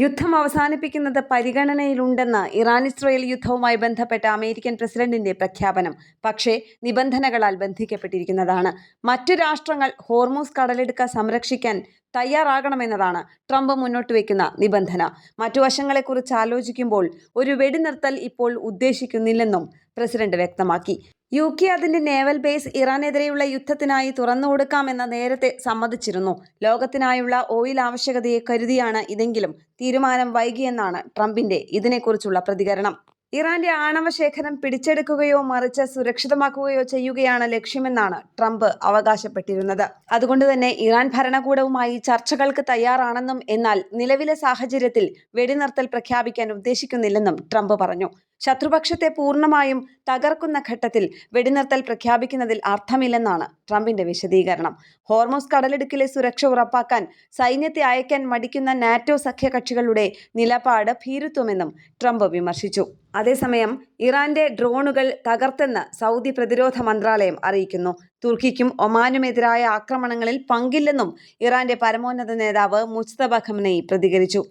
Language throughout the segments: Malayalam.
യുദ്ധം അവസാനിപ്പിക്കുന്നത് പരിഗണനയിലുണ്ടെന്ന് ഇറാൻ-ഇസ്രയേൽ യുദ്ധവുമായി ബന്ധപ്പെട്ട അമേരിക്കൻ പ്രസിഡന്റിന്റെ പ്രഖ്യാപനം പക്ഷേ നിബന്ധനകളാൽ ബന്ധിക്കപ്പെട്ടിരിക്കുന്നതാണ്. മറ്റു രാഷ്ട്രങ്ങൾ ഹോർമൂസ് കടലിടുക്ക് സംരക്ഷിക്കാൻ തയ്യാറാകണമെന്നതാണ് ട്രംപ് മുന്നോട്ടുവെക്കുന്ന നിബന്ധന. മറ്റു വശങ്ങളെക്കുറിച്ച് ആലോചിക്കുമ്പോൾ ഒരു വെടിനിർത്തൽ ഇപ്പോൾ ഉദ്ദേശിക്കുന്നില്ലെന്നും പ്രസിഡന്റ് വ്യക്തമാക്കി. UK അതിന്റെ നേവൽ ബേസ് ഇറാനെതിരെയുള്ള യുദ്ധത്തിനായി തുറന്നുകൊടുക്കാമെന്ന് നേരത്തെ സമ്മതിച്ചിരുന്നു. ലോകത്തിനായുള്ള ഓയിൽ ആവശ്യകതയെ കരുതിയാണ് ഇതെങ്കിലും തീരുമാനം വൈകിയെന്നാണ് ട്രംപിന്റെ ഇതിനെക്കുറിച്ചുള്ള പ്രതികരണം. ഇറാന്റെ ആണവശേഖരം പിടിച്ചെടുക്കുകയോ മറിച്ച് സുരക്ഷിതമാക്കുകയോ ചെയ്യുകയാണ് ലക്ഷ്യമെന്നാണ് ട്രംപ് അവകാശപ്പെട്ടിരുന്നത്. അതുകൊണ്ടുതന്നെ ഇറാൻ ഭരണകൂടവുമായി ചർച്ചകൾക്ക് തയ്യാറാണെന്നും എന്നാൽ നിലവിലെ സാഹചര്യത്തിൽ വെടിനിർത്തൽ പ്രഖ്യാപിക്കാൻ ഉദ്ദേശിക്കുന്നില്ലെന്നും ട്രംപ് പറഞ്ഞു. ശത്രുപക്ഷത്തെ പൂർണ്ണമായും തകർക്കുന്ന ഘട്ടത്തിൽ വെടിനിർത്തൽ പ്രഖ്യാപിക്കുന്നതിൽ അർത്ഥമില്ലെന്നാണ് ട്രംപിന്റെ വിശദീകരണം. ഹോർമൂസ് കടലിടുക്കിലെ സുരക്ഷ ഉറപ്പാക്കാൻ സൈന്യത്തെ അയക്കാൻ മടിക്കുന്ന നാറ്റോ സഖ്യകക്ഷികളുടെ നിലപാട് ഭീരുത്വമെന്നും ട്രംപ് വിമർശിച്ചു. അതേസമയം ഇറാന്റെ ഡ്രോണുകൾ തകർത്തെന്ന് സൗദി പ്രതിരോധ മന്ത്രാലയം അറിയിക്കുന്നു. തുർക്കിക്കും ഒമാനുമെതിരായ ആക്രമണങ്ങളിൽ പങ്കില്ലെന്നും ഇറാന്റെ പരമോന്നത നേതാവ് മുജ്തബ ഖമനയി പ്രതികരിച്ചു.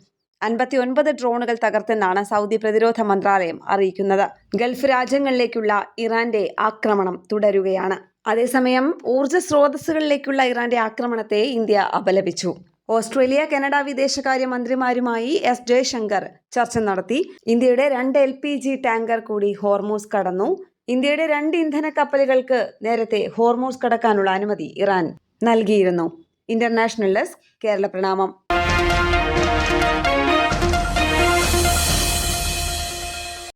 59 ഡ്രോണുകൾ തകർത്തെന്നാണ് സൗദി പ്രതിരോധ മന്ത്രാലയം അറിയിക്കുന്നത്. ഗൾഫ് രാജ്യങ്ങളിലേക്കുള്ള ഇറാന്റെ ആക്രമണം തുടരുകയാണ്. അതേസമയം ഊർജ്ജ സ്രോതസ്സുകളിലേക്കുള്ള ഇറാന്റെ ആക്രമണത്തെ ഇന്ത്യ അപലപിച്ചു. ഓസ്ട്രേലിയ, കാനഡ വിദേശകാര്യ മന്ത്രിമാരുമായി S ജയശങ്കർ ചർച്ച നടത്തി. ഇന്ത്യയുടെ 2 LPG ടാങ്കർ കൂടി ഹോർമൂസ് കടന്നു. ഇന്ത്യയുടെ 2 ഇന്ധന കപ്പലുകൾക്ക് നേരത്തെ ഹോർമൂസ് കടക്കാനുള്ള അനുമതി ഇറാൻ നൽകിയിരുന്നു. ഇന്റർനാഷണൽ ഡെസ്ക്, കേരള പ്രണാമം.